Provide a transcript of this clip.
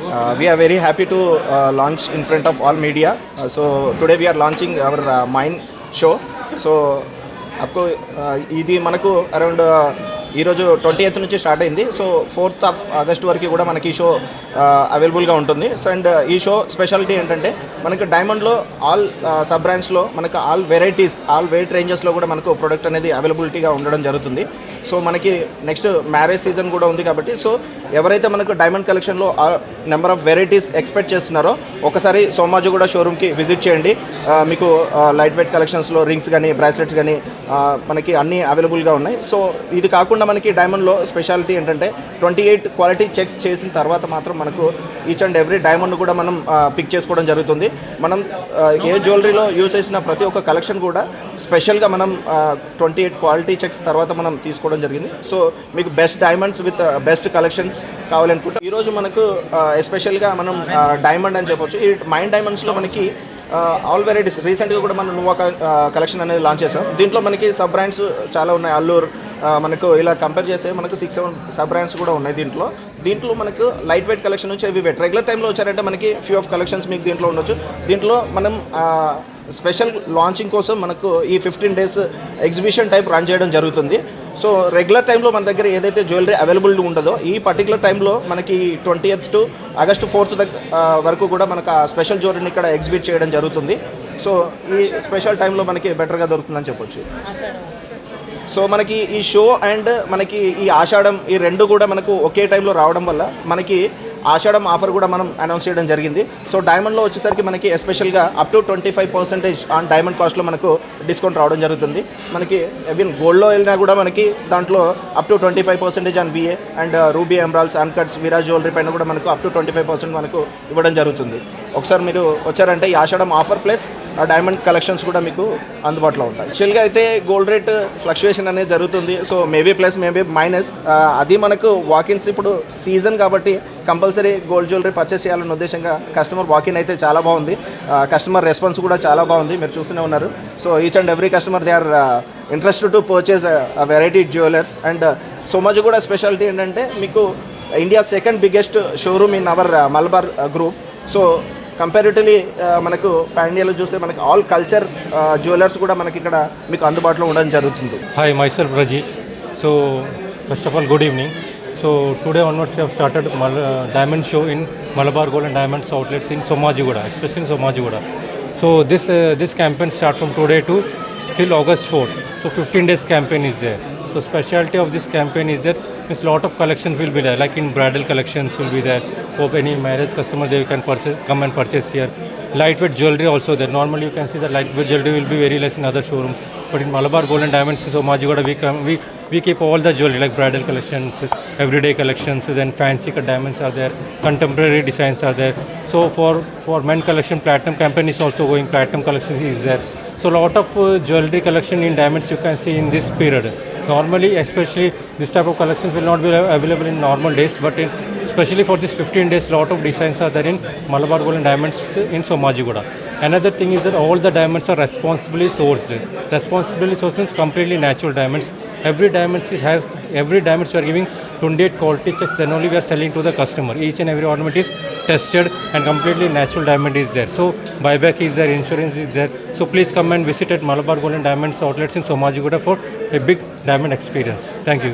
We are very happy to launch in front of all media. So today we are launching our Mind show. So आपको ఇది మనకు around ఈరోజు 20th నుంచి start అయింది. So 4th of August వరకు కూడా మనకి ఈ షో అవైలబుల్గా ఉంటుంది. సో అండ్ ఈ షో స్పెషాలిటీ ఏంటంటే మనకు డైమండ్లో ఆల్ సబ్ బ్రాండ్స్లో మనకు ఆల్ వెరైటీస్ ఆల్ వెయిట్ రేంజెస్లో కూడా మనకు ప్రోడక్ట్ అనేది అవైలబిలిటీగా ఉండడం జరుగుతుంది. సో మనకి నెక్స్ట్ మ్యారేజ్ సీజన్ కూడా ఉంది కాబట్టి సో ఎవరైతే మనకు డైమండ్ కలెక్షన్లో నెంబర్ ఆఫ్ వెరైటీస్ ఎక్స్పెక్ట్ చేస్తున్నారో ఒకసారి సోమాజిగూడ షోరూమ్కి విజిట్ చేయండి. మీకు లైట్ వెయిట్ కలెక్షన్స్లో రింగ్స్ కానీ బ్రాస్లెట్స్ కానీ మనకి అన్నీ అవైలబుల్గా ఉన్నాయి. సో ఇది కాకుండా మనకి డైమండ్లో స్పెషాలిటీ ఏంటంటే 28 క్వాలిటీ చెక్స్ చేసిన తర్వాత మాత్రం మనకు ఈచ్ అండ్ ఎవ్రీ డైమండ్ కూడా మనం పిక్ చేసుకోవడం జరుగుతుంది. మనం ఏ జ్యువెలరీలో యూజ్ చేసిన ప్రతి ఒక్క కలెక్షన్ కూడా స్పెషల్గా మనం 28 క్వాలిటీ చెక్స్ తర్వాత మనం తీసుకోవడం జరిగింది. సో మీకు best diamonds with best collections కావాలనుకుంటే ఈరోజు మనకు ఎస్పెషల్గా మనం డైమండ్ అని చెప్పొచ్చు. ఈ మైండ్ డైమండ్స్లో మనకి ఆల్ వెరైటీస్ రీసెంట్గా కూడా మనం నువ్వు కలెక్షన్ అనేది లాంచ్ చేసాం. దీంట్లో మనకి సబ్ బ్రాండ్స్ చాలా ఉన్నాయి. అల్లూర్ మనకు ఇలా కంపేర్ చేస్తే మనకు 6-7 సబ్ బ్రాండ్స్ కూడా ఉన్నాయి. దీంట్లో మనకు లైట్ వెయిట్ కలెక్షన్ నుంచి హెవీ వెయిట్ రెగ్యులర్ టైంలో వచ్చారంటే మనకి ఫ్యూ ఆఫ్ కలెక్షన్స్ మీకు దీంట్లో ఉండొచ్చు. దీంట్లో మనం స్పెషల్ లాంచింగ్ కోసం మనకు ఈ 15 days ఎగ్జిబిషన్ టైప్ రన్ చేయడం జరుగుతుంది. సో రెగ్యులర్ టైంలో మన దగ్గర ఏదైతే జ్యువెలరీ అవైలబుల్ ఉండదో ఈ పర్టికులర్ టైంలో మనకి 20th to August 4th వరకు కూడా మనకు ఆ స్పెషల్ జ్యువెలరీని ఇక్కడ ఎగ్జిబిట్ చేయడం జరుగుతుంది. సో ఈ స్పెషల్ టైంలో మనకి బెటర్గా దొరుకుతుందని చెప్పొచ్చు. సో మనకి ఈ షో అండ్ మనకి ఈ ఆషాఢం ఈ రెండు కూడా మనకు ఒకే టైంలో రావడం వల్ల మనకి ఆషాఢం ఆఫర్ కూడా మనం అనౌన్స్ చేయడం జరిగింది. సో డైమండ్లో వచ్చేసరికి మనకి ఎస్పెషల్గా అప్ టు 25% ఆన్ డైమండ్ కాస్ట్లో మనకు డిస్కౌంట్ రావడం జరుగుతుంది. మనకి ఈవెన్ గోల్డ్లో వెళ్ళినా కూడా మనకి దాంట్లో up to 25% on VA and ruby emeralds అన్కట్స్ Viraj jewellery పైన కూడా మనకు అప్ టు 25% మనకు ఇవ్వడం జరుగుతుంది. ఒకసారి మీరు వచ్చారంటే ఈ ఆషాఢం ఆఫర్ ప్లస్ డైమండ్ కలెక్షన్స్ కూడా మీకు అందుబాటులో ఉంటాయి. యాక్చువల్గా అయితే గోల్డ్ రేట్ ఫ్లక్చుయేషన్ అనేది జరుగుతుంది. So maybe plus maybe minus అది మనకు వాకిన్స్ ఇప్పుడు సీజన్ కాబట్టి కంపల్సరీ గోల్డ్ జ్యువెలరీ పర్చేస్ చేయాలన్న ఉద్దేశంగా కస్టమర్ వాకిన్ అయితే చాలా బాగుంది. కస్టమర్ రెస్పాన్స్ కూడా చాలా బాగుంది, మీరు చూస్తూనే ఉన్నారు. So each and every customer they are interested to purchase variety jewellers. And Somajiguda speciality ఏంటంటే మీకు India second biggest showroom in our Malabar group. So comparatively మనకు పాన్ ఇండియాలో చూస్తే మనకి ఆల్ కల్చర్ జ్యువెలర్స్ కూడా మనకి ఇక్కడ మీకు అందుబాటులో ఉండడం జరుగుతుంది. Hi myself Rajesh. So first of all good evening. So today onwards we have started diamond show in Malabar Gold and Diamonds outlets in Somajiguda, especially in Somajiguda. So this campaign starts from today to till August 4th. So 15 days campaign is there. So specialty of this campaign is that means lot of collections will be there, like in bridal collections will be there. For any marriage customer they can come and purchase here. Lightweight jewelry also there. Normally you can see that lightweight jewelry will be very less in other showrooms, but in Malabar Gold and Diamonds in Somajiguda we keep all the jewelry like bridal collections, everyday collections, then fancy cut diamonds are there, contemporary designs are there. So for men collection platinum campaign is also going, platinum collection is there. So lot of jewelry collection in diamonds you can see in this period. Normally especially this type of collections will not be available in normal days, but especially for this 15 days lot of designs are there in Malabar Gold and Diamonds in Somajiguda. Another thing is that all the diamonds are responsibly sourced. Responsibly sourced means completely natural diamonds. Every diamonds we are giving 28 quality checks, then only we are selling to the customer. Each and every ornament is tested and completely natural diamond is there. So buyback is there, insurance is there. So please come and visit at Malabar Gold and Diamonds outlets in Somajiguda for a big diamond experience. Thank you.